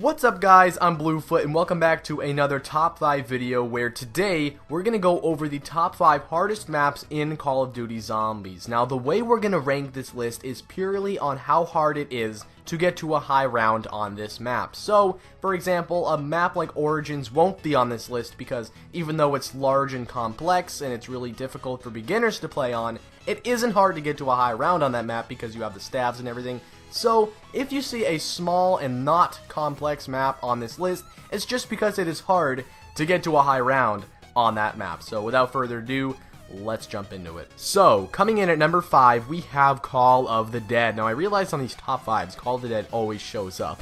What's up guys, I'm Bluefoot and welcome back to another top 5 video where today we're going to go over the top 5 hardest maps in Call of Duty Zombies. Now the way we're going to rank this list is purely on how hard it is to get to a high round on this map. So, for example, a map like Origins won't be on this list because even though it's large and complex and it's really difficult for beginners to play on, it isn't hard to get to a high round on that map because you have the stabs and everything. So, if you see a small and not complex map on this list, it's just because it is hard to get to a high round on that map. So, without further ado, let's jump into it. So, coming in at number 5, we have Call of the Dead. Now, I realize on these top 5s, Call of the Dead always shows up.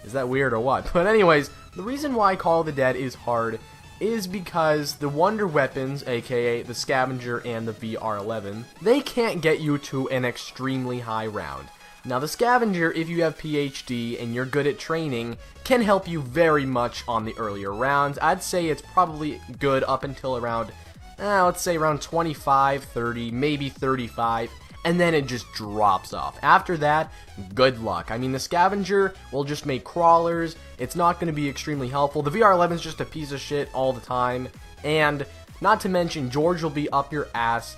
Is that weird or what? But anyways, the reason why Call of the Dead is hard is because the wonder weapons, aka the scavenger and the VR11, they can't get you to an extremely high round. Now the scavenger, if you have PhD and you're good at training, can help you very much on the earlier rounds. I'd say it's probably good up until around, let's say around 25, 30, maybe 35, and then it just drops off. After that, good luck. I mean, the scavenger will just make crawlers, it's not going to be extremely helpful. The VR11 is just a piece of shit all the time, and not to mention, George will be up your ass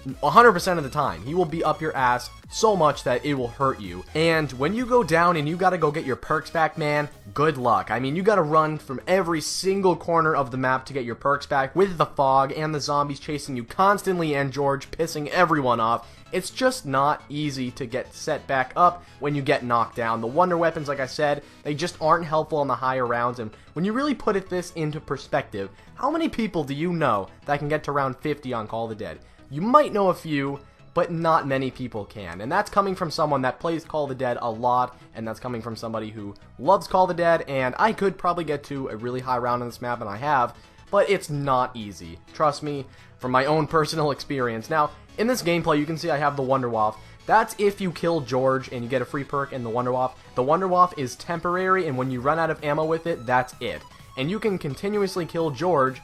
100% of the time. He will be up your ass so much that it will hurt you. And when you go down and you gotta go get your perks back, man, good luck. I mean, you gotta run from every single corner of the map to get your perks back with the fog and the zombies chasing you constantly and George pissing everyone off. It's just not easy to get set back up when you get knocked down. The wonder weapons, like I said, they just aren't helpful on the higher rounds. And when you really put this into perspective, how many people do you know that can get to round 50 on Call of the Dead? You might know a few, but not many people can. And that's coming from someone that plays Call of the Dead a lot, and that's coming from somebody who loves Call of the Dead, and I could probably get to a really high round on this map, and I have, but it's not easy. Trust me, from my own personal experience. Now, in this gameplay, you can see I have the Wonderwaff. That's if you kill George and you get a free perk in the Wonderwaff. The Wonderwaff is temporary, and when you run out of ammo with it, that's it. And you can continuously kill George,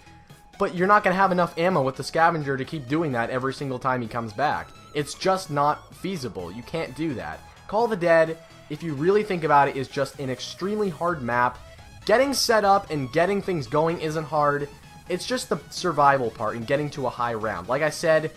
but you're not going to have enough ammo with the scavenger to keep doing that every single time he comes back. It's just not feasible. You can't do that. Call of the Dead, if you really think about it, is just an extremely hard map. Getting set up and getting things going isn't hard. It's just the survival part and getting to a high round. Like I said,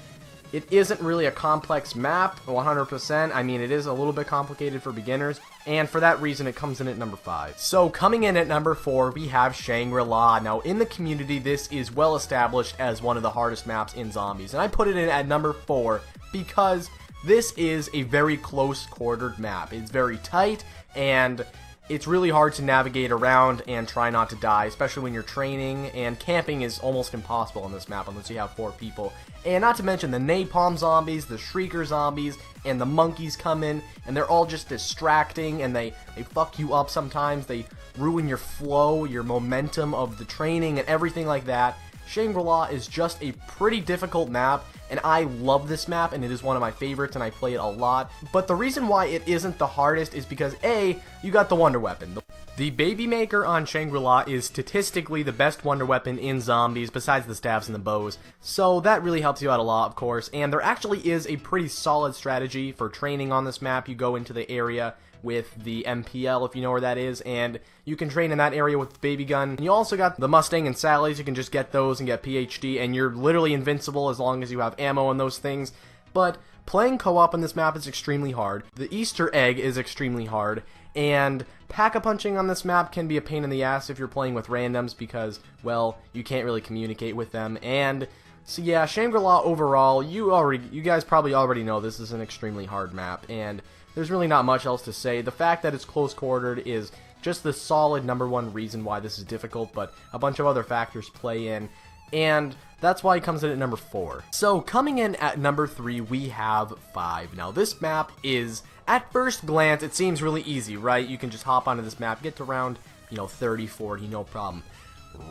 it isn't really a complex map, 100%. I mean, it is a little bit complicated for beginners, and for that reason, it comes in at number 5. So, coming in at number 4, we have ShangriLa. Now, in the community, this is well established as one of the hardest maps in Zombies, and I put it in at number 4 because this is a very close-quartered map. It's very tight, and it's really hard to navigate around and try not to die, especially when you're training, and camping is almost impossible on this map unless you have 4 people. And not to mention the napalm zombies, the shrieker zombies, and the monkeys come in, and they're all just distracting, and they fuck you up sometimes. They ruin your flow, your momentum of the training, and everything like that. ShangriLa is just a pretty difficult map, and I love this map, and it is one of my favorites, and I play it a lot. But the reason why it isn't the hardest is because A, you got the wonder weapon. The baby maker on ShangriLa is statistically the best wonder weapon in Zombies besides the stabs and the bows, so that really helps you out a lot, of course. And there actually is a pretty solid strategy for training on this map. You go into the area with the MPL, if you know where that is, and you can train in that area with the baby gun. And you also got the Mustang and Sally's. You can just get those and get PhD, and you're literally invincible as long as you have ammo and those things. But playing co-op on this map is extremely hard. The Easter egg is extremely hard, and pack-a-punching on this map can be a pain in the ass if you're playing with randoms because, well, you can't really communicate with them. And so yeah, ShangriLa overall, you guys probably already know this is an extremely hard map, and there's really not much else to say. The fact that it's close-quartered is just the solid #1 reason why this is difficult, but a bunch of other factors play in, and that's why it comes in at number 4. So, coming in at number 3, we have 5. Now, this map is, at first glance, it seems really easy, right? You can just hop onto this map, get to round, 30, 40, no problem.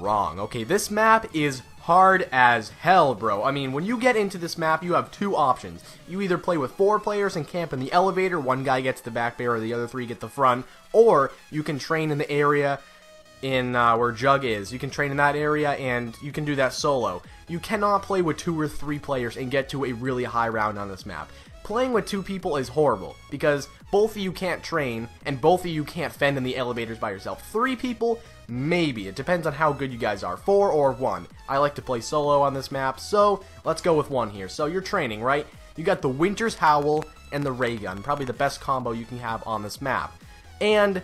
Wrong. Okay, this map is hard as hell, bro. I mean, when you get into this map, you have 2 options. You either play with 4 players and camp in the elevator, one guy gets the back barrier, the other 3 get the front, or you can train in the area in where Jug is. You can train in that area, and you can do that solo. You cannot play with 2 or 3 players and get to a really high round on this map. playing with 2 people is horrible, because both of you can't train, and both of you can't fend in the elevators by yourself. 3 people, maybe. It depends on how good you guys are. 4 or 1. I like to play solo on this map, so let's go with 1 here. So you're training, right? You got the Winter's Howl and the ray gun, probably the best combo you can have on this map. And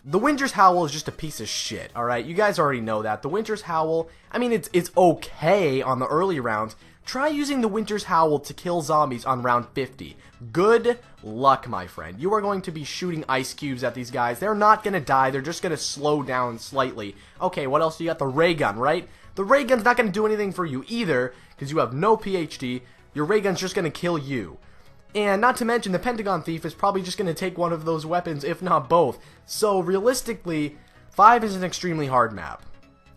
the Winter's Howl is just a piece of shit, alright? You guys already know that. The Winter's Howl, I mean, it's okay on the early rounds. Try using the Winter's Howl to kill zombies on round 50. Good luck, my friend. You are going to be shooting ice cubes at these guys. They're not going to die. They're just going to slow down slightly. Okay, what else? You got the ray gun, right? The ray gun's not going to do anything for you either, because you have no PhD. Your ray gun's just going to kill you. And not to mention, the Pentagon Thief is probably just going to take one of those weapons, if not both. So, realistically, 5 is an extremely hard map.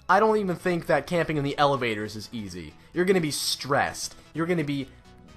I don't even think that camping in the elevators is easy. You're going to be stressed. You're going to be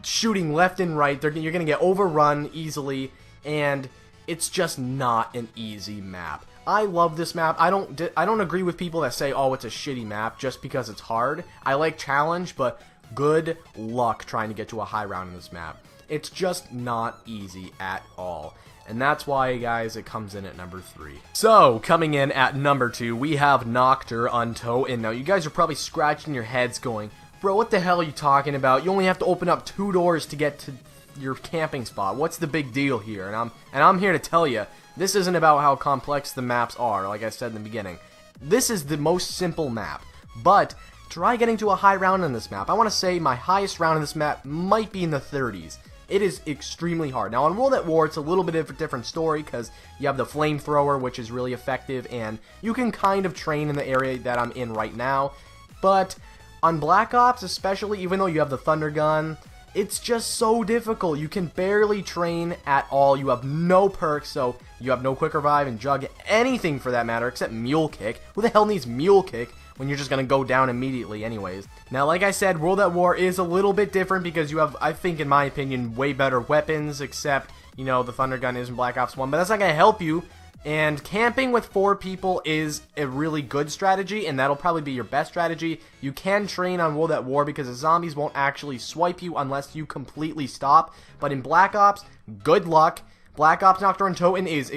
shooting left and right. You're going to get overrun easily, and it's just not an easy map. I love this map. I don't agree with people that say, oh, it's a shitty map just because it's hard. I like challenge, but good luck trying to get to a high round in this map. It's just not easy at all. And that's why, guys, it comes in at number 3. So, coming in at number 2, we have Noctur on Toe-In. Now, you guys are probably scratching your heads going, bro, what the hell are you talking about? You only have to open up 2 doors to get to your camping spot. What's the big deal here? And I'm here to tell you, this isn't about how complex the maps are, like I said in the beginning. This is the most simple map. But try getting to a high round on this map. I want to say my highest round on this map might be in the 30s. It is extremely hard. Now, on World at War, it's a little bit of a different story because you have the flamethrower, which is really effective, and you can kind of train in the area that I'm in right now. But on Black Ops, especially, even though you have the Thunder Gun, it's just so difficult. You can barely train at all. You have no perks, so you have no Quick Revive and Jug, anything for that matter, except Mule Kick. Who the hell needs Mule Kick when you're just going to go down immediately anyways? Now, like I said, World at War is a little bit different because you have, I think, in my opinion, way better weapons, except, you know, the Thunder Gun is in Black Ops 1, but that's not going to help you. And camping with 4 people is a really good strategy, and that'll probably be your best strategy. You can train on World at War because the zombies won't actually swipe you unless you completely stop. But in Black Ops, good luck. Black Ops Nocturne Toe-In is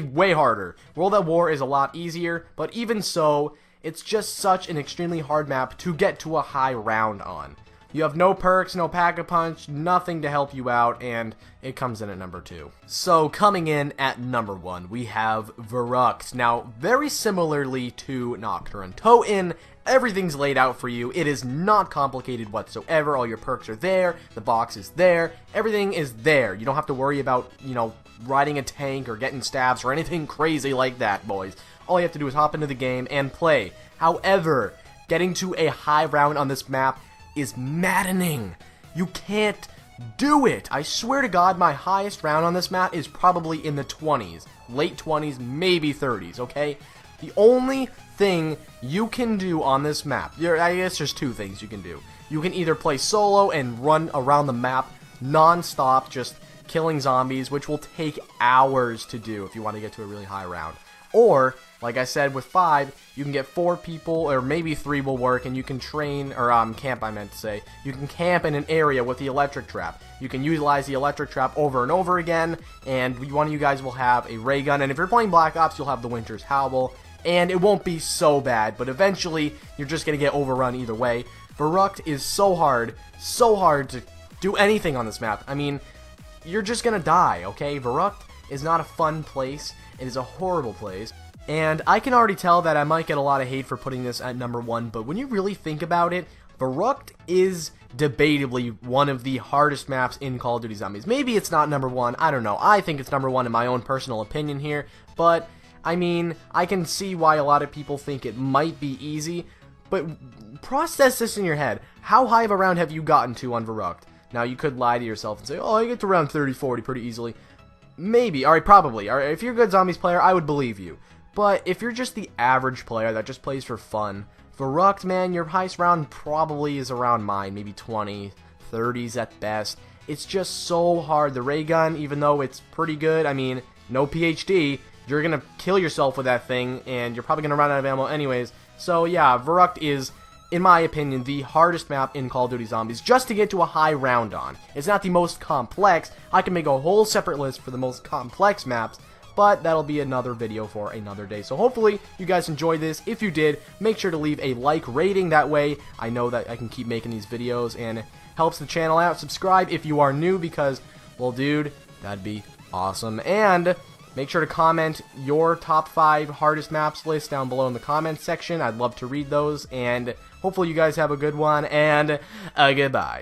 way harder. World at War is a lot easier, but even so, it's just such an extremely hard map to get to a high round on. You have no perks, no Pack-a-Punch, nothing to help you out, and it comes in at number 2. So, coming in at number 1, we have Verruckt. Now, very similarly to Nocturne Toe-In, everything's laid out for you. It is not complicated whatsoever. All your perks are there, the box is there, everything is there. You don't have to worry about, you know, riding a tank or getting stabs or anything crazy like that, boys. All you have to do is hop into the game and play. However, getting to a high round on this map is maddening. You can't do it. I swear to God, my highest round on this map is probably in the 20s. Late 20s, maybe 30s, okay? The only thing you can do on this map, I guess there's 2 things you can do. You can either play solo and run around the map non-stop, just killing zombies, which will take hours to do if you want to get to a really high round. Or, like I said, with 5, you can get 4 people, or maybe 3 will work, and you can train, or camp I meant to say. You can camp in an area with the electric trap. You can utilize the electric trap over and over again, and one of you guys will have a ray gun, and if you're playing Black Ops, you'll have the Winter's Howl, and it won't be so bad, but eventually, you're just going to get overrun either way. Verruckt is so hard to do anything on this map. I mean, you're just going to die, okay? Verruckt is not a fun place. It is a horrible place. And I can already tell that I might get a lot of hate for putting this at number 1, but when you really think about it, Verruckt is debatably one of the hardest maps in Call of Duty Zombies. Maybe it's not number 1, I don't know. I think it's number 1 in my own personal opinion here, but, I mean, I can see why a lot of people think it might be easy, but process this in your head. How high of a round have you gotten to on Verruckt? Now, you could lie to yourself and say, oh, I get to around 30, 40 pretty easily. Maybe, alright, probably. Alright, if you're a good Zombies player, I would believe you. But if you're just the average player that just plays for fun, Verruckt, man, your highest round probably is around mine, maybe 20, 30s at best. It's just so hard. The ray gun, even though it's pretty good, I mean, no PhD, you're gonna kill yourself with that thing, and you're probably gonna run out of ammo anyways. So yeah, Verruckt is in my opinion, the hardest map in Call of Duty Zombies, just to get to a high round on. It's not the most complex. I can make a whole separate list for the most complex maps, but that'll be another video for another day. So hopefully you guys enjoyed this. If you did, make sure to leave a like rating. That way I know that I can keep making these videos and it helps the channel out. Subscribe if you are new because, well, dude, that'd be awesome. And make sure to comment your top 5 hardest maps list down below in the comments section. I'd love to read those. And hopefully you guys have a good one. And goodbye.